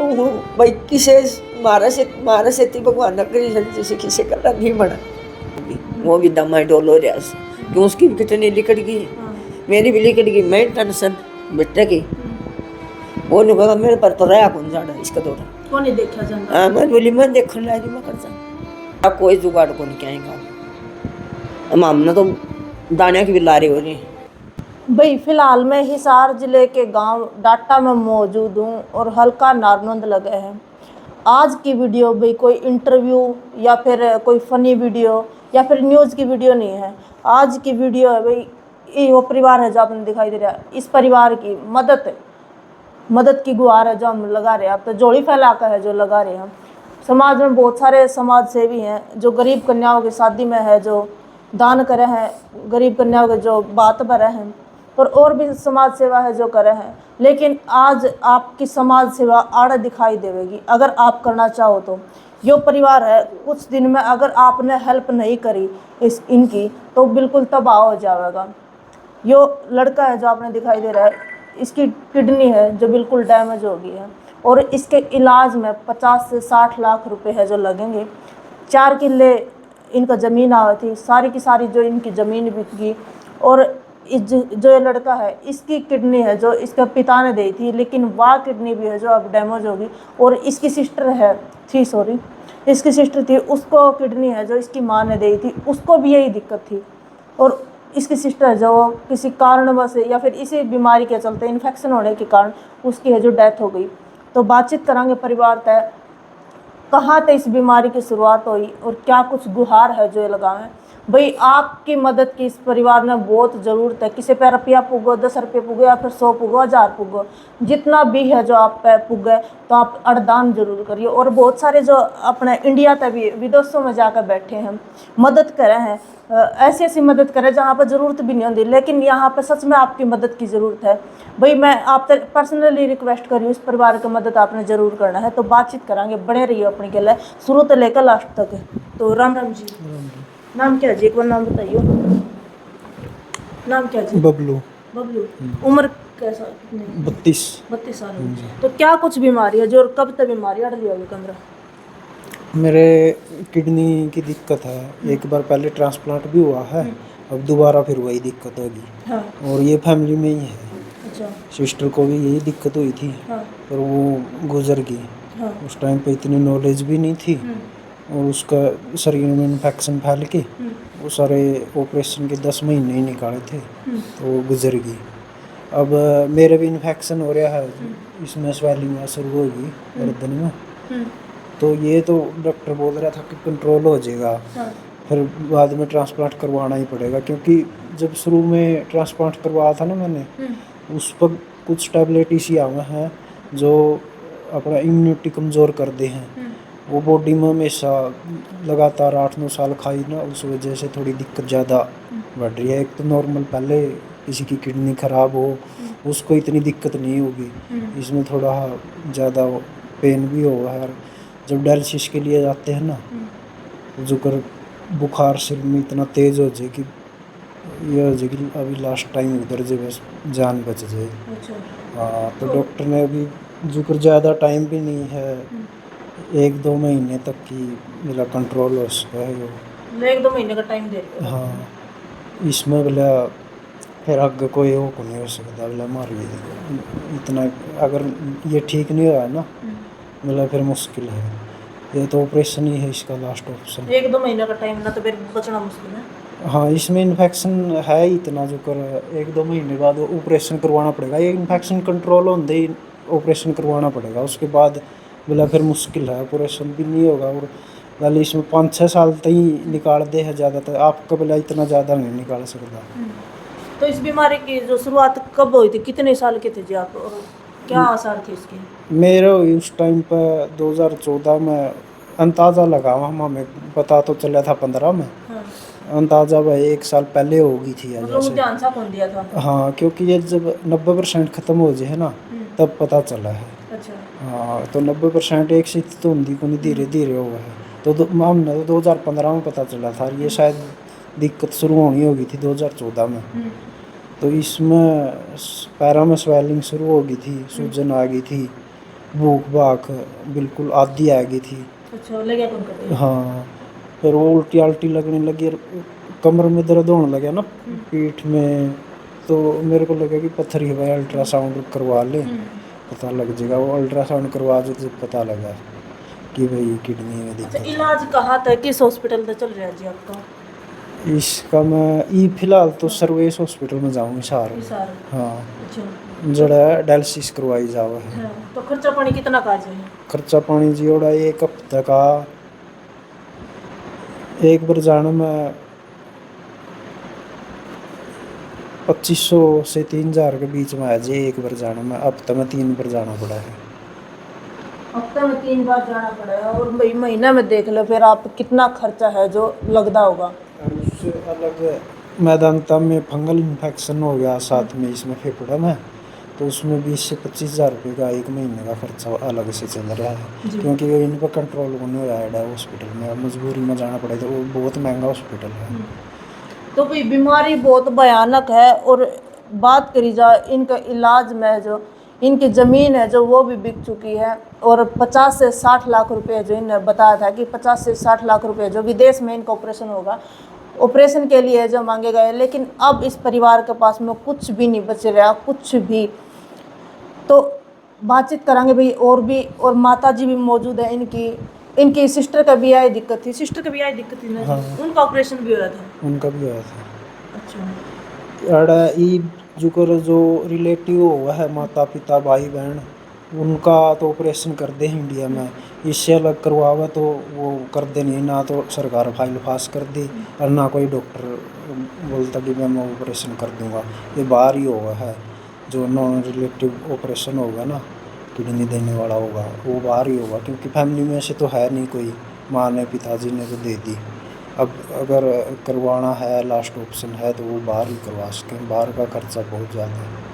वो भाई किसे मारा से थी भगवान न करी जैसे किसे करा नहीं बना। वो भी दमा डोलो रहा क्यों उसकी भी कितनी लिकट गई, मेरी भी लिकट गई। मैं टेंशन बेटे की वो नहीं कहा मेरे पर तो रहा कौन जाना इसका दौरा कौन नहीं देखा जाता। हाँ मैं बोली मैं देखने लगी मैं कर जा कोई जुगाड़ को नहीं आएगा। हमने तो दाने की भी लारी हो रही है। भाई फिलहाल मैं हिसार जिले के गांव डाटा में मौजूद हूं और हल्का नारनंद लगे हैं। आज की वीडियो भाई कोई इंटरव्यू या फिर कोई फनी वीडियो या फिर न्यूज़ की वीडियो नहीं है। आज की वीडियो है भाई ये वो परिवार है जो आपने दिखाई दे रहा है, इस परिवार की मदद की गुहार है जो हम लगा रहे हैं। आप तो जोड़ी फैला कर है जो लगा रहे हैं हम। समाज में बहुत सारे समाज सेवी हैं जो गरीब कन्याओं की शादी में है जो दान करे हैं, गरीब कन्याओं के जो बात भरे हैं, और भी समाज सेवा है जो करे हैं। लेकिन आज आपकी समाज सेवा आड़े दिखाई देगी अगर आप करना चाहो तो। यो परिवार है कुछ दिन में अगर आपने हेल्प नहीं करी इनकी तो बिल्कुल तबाह हो जाएगा। यो लड़का है जो आपने दिखाई दे रहा है, इसकी किडनी है जो बिल्कुल डैमेज हो गई है और इसके इलाज में 50 से 60 लाख रुपए है जो लगेंगे। 4 किले इनका ज़मीन आई थी, सारी की सारी जो इनकी ज़मीन बिक गई। और जो ये लड़का है इसकी किडनी है जो इसके पिता ने दी थी, लेकिन वह किडनी भी है जो अब डैमेज होगी। और इसकी सिस्टर इसकी सिस्टर थी, उसको किडनी है जो इसकी माँ ने दी थी, उसको भी यही दिक्कत थी। और इसकी सिस्टर जो किसी कारणवश या फिर इसी बीमारी के चलते इन्फेक्शन होने के कारण उसकी है जो डेथ हो गई। तो बातचीत करेंगे परिवार तय कहाँ तक इस बीमारी की शुरुआत हुई और क्या कुछ गुहार है जो ये लगाएं। भाई आपकी मदद की इस परिवार में बहुत ज़रूरत है। किसी पे रुपया पुगो, 10 रुपये पुगो या फिर 100 पुगो, 1000 पुगो, जितना भी है जो आप पे पुगे तो आप अड़दान जरूर करिए। और बहुत सारे जो अपने इंडिया तक भी विदेशों में जाकर बैठे हैं मदद करें हैं, ऐसी ऐसी मदद करें जहाँ पर ज़रूरत भी नहीं होती, लेकिन यहाँ पर सच में आपकी मदद की ज़रूरत है। भाई मैं आप तक पर्सनली रिक्वेस्ट कर रही हूँ, इस परिवार की मदद आपने ज़रूर करना है। तो बातचीत करांगे, बने रहिए अपने के लिए शुरू से लेकर लास्ट तक। तो राम राम जी। नाम क्या जी, एक बार नाम बताइए। नाम क्या जी? बबलू। बबलू। उम्र कैसा? 32 साल की। तो क्या कुछ बीमारी है जो और कब तक बीमारी अड़ रही होगी कमरा? मेरे किडनी की दिक्कत है, एक बार पहले ट्रांसप्लांट भी हुआ है, अब दोबारा फिर वही दिक्कत होगी। हाँ। और ये फैमिली में ही है। अच्छा। सिस्टर को भी यही दिक्कत हुई थी। हाँ। पर वो गुजर गई। हाँ। उस टाइम पे इतनी नॉलेज भी नहीं थी और उसका शरीर में इन्फेक्शन फैल के वो सारे ऑपरेशन के 10 महीने ही निकाले थे तो वो गुजर गई। अब मेरे भी इन्फेक्शन हो रहा है, इसमें स्वेलिंग शुरू होगी गर्दन में। तो ये तो डॉक्टर बोल रहा था कि कंट्रोल हो जाएगा। हाँ। फिर बाद में ट्रांसप्लांट करवाना ही पड़ेगा, क्योंकि जब शुरू में ट्रांसप्लांट करवाया था ना मैंने, उस पर कुछ टैबलेट इसी आवे हैं जो अपना इम्यूनिटी कमज़ोर कर दे हैं। वो बॉडी में हमेशा लगातार 8-9 साल खाई ना, उस वजह से थोड़ी दिक्कत ज़्यादा बढ़ रही है। एक तो नॉर्मल पहले किसी की किडनी ख़राब हो उसको इतनी दिक्कत नहीं होगी, इसमें थोड़ा ज़्यादा पेन भी होगा है। जब डायलिसिस के लिए जाते हैं ना, जो कर बुखार सिर में इतना तेज़ हो जाए कि ये हो जाए कि अभी लास्ट टाइम उधर जो बस जान बच जाए। हाँ, तो डॉक्टर ने अभी जो ज़्यादा टाइम भी नहीं है, 1-2 महीने तक की मेरा कंट्रोल हो सका है वो। 1-2 महीने का टाइम दे रहे हो? हाँ, इसमें बोला फिर आगे कोई वो को नहीं हो सकता। बोला मार इतना अगर ये ठीक नहीं हुआ ना, बोला फिर मुश्किल है। ये तो ऑपरेशन ही है इसका लास्ट ऑप्शन। 1-2 महीने का टाइम ना तो फिर बचना मुश्किल है। हाँ, इसमें इन्फेक्शन है इतना जो कर 1-2 महीने बाद ऑपरेशन करवाना पड़ेगा। ये इन्फेक्शन कंट्रोल होते ही ऑपरेशन करवाना पड़ेगा, उसके बाद बोला फिर मुश्किल है, ऑपरेशन भी नहीं होगा। और वाले इसमें 5-6 साल तक ही निकाल दे है ज़्यादातर, आपका बोला इतना ज़्यादा नहीं निकाल सकता। तो इस बीमारी की जो शुरुआत कब हुई थी, कितने साल के थे जी आप, और क्या आसार थे इसके? मेरा उस टाइम पर 2014 में अंदाज़ा लगा, हमें पता तो चला था 15 में। हाँ। अंदाज़ा भाई 1 साल पहले होगी थी मतलब ध्यान सा कौन दिया था? हाँ, क्योंकि ये जब 90% ख़त्म हो जाए ना तब पता चला है। अच्छा। हाँ, तो 90% एक सी तो होंगी को नहीं, धीरे धीरे हुआ है। तो हमने तो 2015 में पता चला था, ये शायद दिक्कत शुरू होनी होगी थी 2014 में। तो इसमें पैरों में स्वेलिंग शुरू हो गई थी, सूजन आ गई थी। भूख भाख बिल्कुल आधी आ गई थी। अच्छा ले गया कौन कर हाँ, फिर वो उल्टी आल्टी लगने लगी और कमर में दर्द होने लगा ना, पीठ में। तो मेरे को लगा कि पत्थर ही हुआ, अल्ट्रासाउंड करवा ले, पता लग जाएगा। वो अल्ट्रासाउंड करवा जो तो पता लगा कि भाई किडनी में अच्छा दिक्कत है। इलाज कहाँ था, किस हॉस्पिटल में चल रहा है जी आपका? इसका मैं फिलहाल तो सर्वेस हॉस्पिटल में जाऊँ हिसार। हिसार। हाँ, अच्छा जड़ा डायलिसिस करवाई जावा है। हाँ, तो खर्चा पानी कितना का जाए? खर्चा पानी जी ओड़ा एक हफ्ते का, एक बार जाने में 2500 से 3000 के बीच में आ जाए एक बार जाने में। हफ्ते में 3 बार जाना पड़ा है। हफ्ते में 3 बार जाना पड़ेगा, और भाई महीना में देख लो फिर आप कितना खर्चा है जो लगता होगा। और उससे अलग मैदानता में फंगल इन्फेक्शन हो गया साथ में इसमें फेफड़े में, तो उसमें 20 से 25,000 रुपये का एक महीने का खर्चा अलग से चल रहा है। जी। क्योंकि इन पर कंट्रोल होने हो रहा है हॉस्पिटल में, मजबूरी में जाना पड़ेगा। वो बहुत महंगा हॉस्पिटल है। तो भाई बीमारी बहुत भयानक है, और बात करी जाए इनका इलाज में, जो इनकी ज़मीन है जो वो भी बिक चुकी है, और 50 से 60 लाख रुपए जो इन्हें बताया था कि 50 से 60 लाख रुपए जो विदेश में इनका ऑपरेशन होगा, ऑपरेशन के लिए जो मांगे गए, लेकिन अब इस परिवार के पास में कुछ भी नहीं बच रहा, कुछ भी। तो बातचीत करांगे भाई और भी, और माता जी भी मौजूद है इनकी सिस्टर का भी आई दिक्कत थी, सिस्टर का भी आई दिक्कत थी ना? हाँ। उनका ऑपरेशन भी हुआ था? उनका भी हुआ था। अच्छा। अड़ा ई जो रिलेटिव हुआ है, माता पिता भाई बहन, उनका तो ऑपरेशन कर दे इंडिया में। इससे अलग करवावे तो वो कर दे नहीं ना, तो सरकार फाइल पास कर दी, और ना कोई डॉक्टर बोलता कि मैं ऑपरेशन कर दूंगा। ये बाहर ही होगा है, जो नॉन रिलेटिव ऑपरेशन होगा ना, किडनी देने वाला होगा, वो बाहर ही होगा। क्योंकि फैमिली में से तो है नहीं कोई, माँ ने पिताजी ने तो दे दी। अब अगर करवाना है, लास्ट ऑप्शन है, तो वो बाहर ही करवा सकें। बाहर का खर्चा बहुत ज़्यादा है।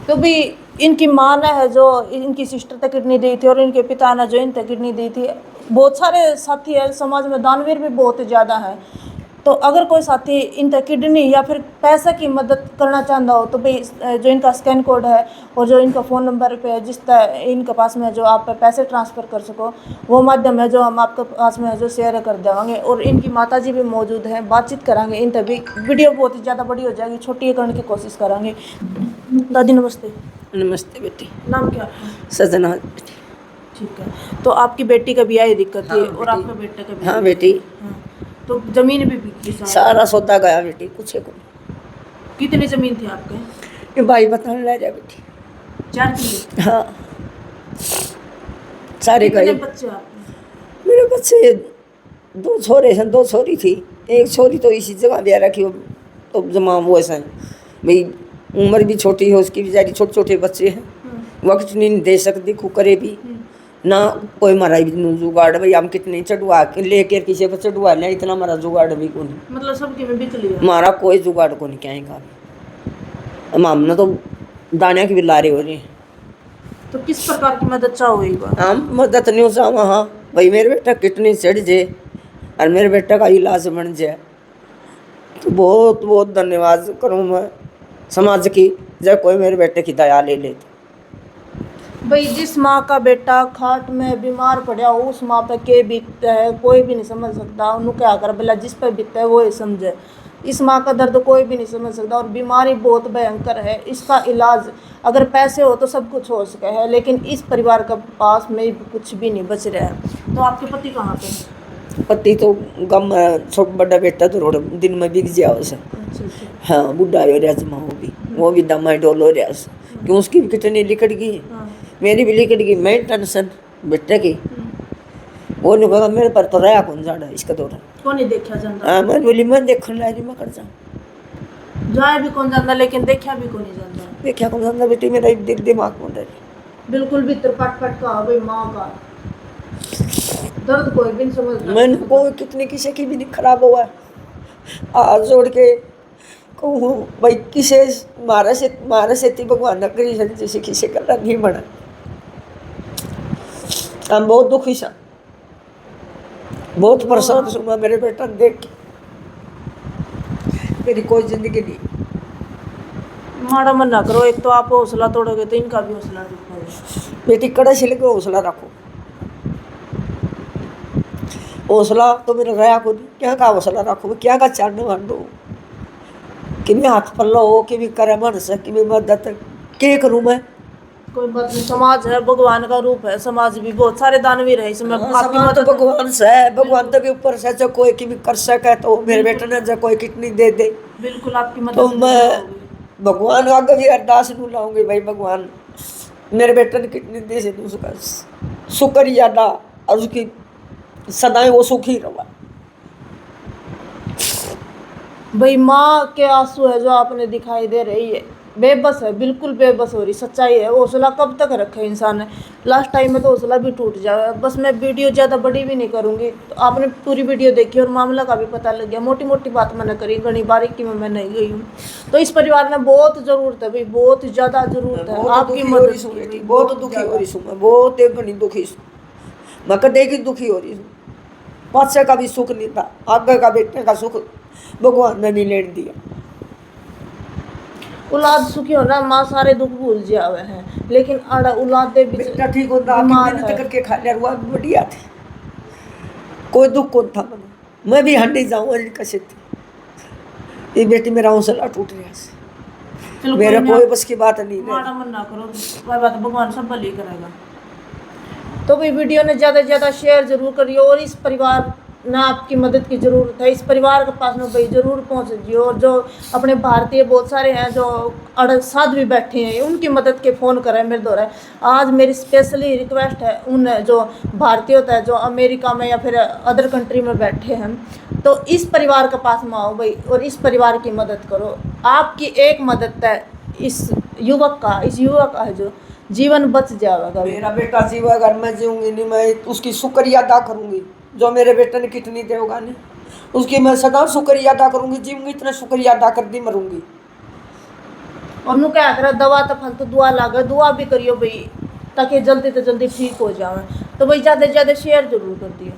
तो भी इनकी माँ ने है जो इनकी सिस्टर तक किडनी दी थी, और इनके पिता ने जो इन तक किडनी दी थी। बहुत सारे साथी है समाज में, दानवीर भी बहुत ज़्यादा हैं। तो अगर कोई साथी इन तक किडनी या फिर पैसे की मदद करना चाहता हो, तो भाई जो इनका स्कैन कोड है और जो इनका फ़ोन नंबर पे है, जिस तरह इनके पास में जो आप पैसे ट्रांसफ़र कर सको, वो माध्यम है जो हम आपके पास में है जो शेयर कर देवांगे। और इनकी माता जी भी मौजूद हैं, बातचीत करांगे इन तभी। वीडियो बहुत ही ज़्यादा बड़ी हो जाएगी, छोटी करने की कोशिश करांगे। दादी नमस्ते। नमस्ते बेटी। नाम क्या आपका? सजना बेटी। ठीक है। तो आपकी बेटी का भी आई दिक्कत थी, हाँ, और बेटी। आपका बेटा का भी? हाँ बेटी। हाँ। तो ज़मीन भी बिकी सारा सौदा गया बेटी, कुछ को। कितनी ज़मीन थी आपके? ये भाई बताने लग जा बेटी। 4 किलो? हाँ, सारे कितने गए। बच्चे आपके? मेरे बच्चे 2 छोरे हैं, 2 छोरी थी। एक छोरी तो इसी जगह ब्याह रखी हो, तो जमा वो ऐसा भाई उम्र भी छोटी है उसकी, बेचारी छोटे छोटे बच्चे हैं, वक्त नहीं दे सकती कुकरे भी ना। कोई हमारा जुगाड़ भाई, हम कितने चढ़वा के लेकर किसी पर चढ़वा लिया, इतना हमारा जुगाड़ भी कौन। मतलब सबकी में बिक लिया? हमारा कोई जुगाड़ को नहीं कहेगा। हमने तो दानिया की भी लारे हो रही। तो किस प्रकार की मदद चाहोगे? हम मदद नहीं हो वहाँ भाई, मेरे बेटा कितनी चढ़ जाए और मेरे बेटा का इलाज बन जाए, तो बहुत बहुत धन्यवाद करूँ मैं समाज की, जब कोई मेरे बेटे की दया ले ले। भाई जिस माँ का बेटा खाट में बीमार पड़ा हो, उस माँ पे के बीतता है कोई भी नहीं समझ सकता। उन्होंने क्या कर बोला, जिस पर बीतता है वो ही समझे। इस माँ का दर्द कोई भी नहीं समझ सकता, और बीमारी बहुत भयंकर है। इसका इलाज अगर पैसे हो तो सब कुछ हो सके है, लेकिन इस परिवार के पास में कुछ भी नहीं बच रहा है। तो आपके पति कहाँ पे हैं? पति तो गम, छोटा बड़ा बेटा तो रोड दिन में बिक जाओ उसे। हाँ, बुढ़ा हो रहा जमा, वो भी दमा डोल हो रहा उसे, क्यों उसकी भी कितनी लिकट गई, मेरी भी लिकट गई। मैं टेंशन बेटे की, वो नहीं कहा मेरे पर तो रहा कौन जाना इसका दौरा। कौन नहीं देखा जाता? हाँ, मैं बोली मैं देखने लायक मैं कर जा जाए भी कौन जाता, लेकिन देखा भी कौन नहीं जाता। देखा कौन जाता बेटी, मेरा दिल दिमाग कौन रही। बिल्कुल भी तिरपट पट का भाई, माँ का दर्द कोई भी नहीं समझता। मैंने कोई कितनी किसी की भी नहीं खराब हुआ है। हाथ जोड़ के कहूँ भाई, किसे मारा से भगवान न करी जैसे किसी का नहीं बना। हम बहुत दुखी सा, बहुत परेशान हूँ मैं मेरे बेटा देख के। मेरी कोई जिंदगी नहीं। माड़ा मन ना करो, एक तो आप हौसला तोड़ोगे तो इनका भी हौसला टूटेगा। बेटी कड़े से लेकर हौसला रखो। हौसला तो मेरा रहा को नहीं, क्या का हौसला रखो, क्या का चढ़ने मान दो कि मैं हाथ पल्ला हो कि मैं करे मन से कि मैं मदद के करूँ मैं। कोई बात नहीं, समाज है भगवान का रूप है, समाज भी बहुत सारे दानवीर है इसमें आपकी समाज तो मदद। भगवान से है, भगवान तो के ऊपर से जो कोई की भी कर सके तो मेरे बेटे ने जो कोई कितनी दे दे बिल्कुल आपकी मदद तो भी मैं होगी। भगवान आगे भी अरदास नू लाऊंगी, भाई भगवान मेरे बेटे ने कितनी दे से उसका शुक्र यादा और उसकी सदाएं वो सुखी रहा। भाई माँ के आंसू है जो आपने दिखाई दे रही है, बेबस है, बिल्कुल बेबस हो रही, सच्चाई है। हौसला कब तक रखे इंसान ने, लास्ट टाइम में तो हौसला भी टूट जाए। बस मैं वीडियो ज़्यादा बड़ी भी नहीं करूँगी, तो आपने पूरी वीडियो देखी और मामला का भी पता लग गया। मोटी मोटी बात मैंने करी, घनी बारीकी में मैं नहीं गई हूँ। तो इस परिवार में बहुत ज़रूरत है भाई, बहुत ज़्यादा ज़रूरत है आपकी मदद की। बहुत दुखी हो रही हूँ मैं, बहुत एक घनी दुखी हूँ मैं, कदे की दुखी हो रही हूँ। पासे का भी सुख नहीं था, आगे का बेटे का सुख भगवान ने नहीं लेने दिया। औलाद सुखी होना माँ सारे दुख भूल जावे हैं, लेकिन अड़ औलाद दे भी बेटा ठीक होता, बीमार मेहनत है। करके खा लिया हुआ बढ़िया थे, कोई दुख कौन था मैंने, मैं भी हंडी जाऊँ कैसे थी। ये बेटी मेरा हौसला टूट गया, चलो मेरा कोई कोई बस की बात नहीं है। माड़ा मन ना करो, वह बात भगवान सब भली करेगा। तो भी वीडियो ने ज़्यादा से ज़्यादा शेयर जरूर करिए, और इस परिवार ना आपकी मदद की ज़रूरत है, इस परिवार के पास में भाई ज़रूर पहुँचिए। और जो अपने भारतीय बहुत सारे हैं जो अड़ साथ भी बैठे हैं, उनकी मदद के फ़ोन करें मेरे द्वारा। आज मेरी स्पेशली रिक्वेस्ट है उन जो भारतीय होता है जो अमेरिका में या फिर अदर कंट्री में बैठे हैं, तो इस परिवार के पास में आओ भाई और इस परिवार की मदद करो। आपकी एक मदद है इस युवक का है जो जीवन बच जाएगा। मेरा बेटा जीवा घर में जीऊंगी नहीं, मैं उसकी शुक्रिया अदा करूंगी जो मेरे बेटे ने कितनी देगा नहीं, उसकी मैं सदा शुक्रिया अदा करूंगी। जीऊंगी इतना शुक्रिया अदा कर दी मरूंगी। और नु क्या करे, दवा तो फल तो दुआ लागे, दुआ भी करियो भाई ताकि जल्दी से जल्दी ठीक हो जाए। तो भाई ज़्यादा से ज़्यादा शेयर जरूर कर दियो।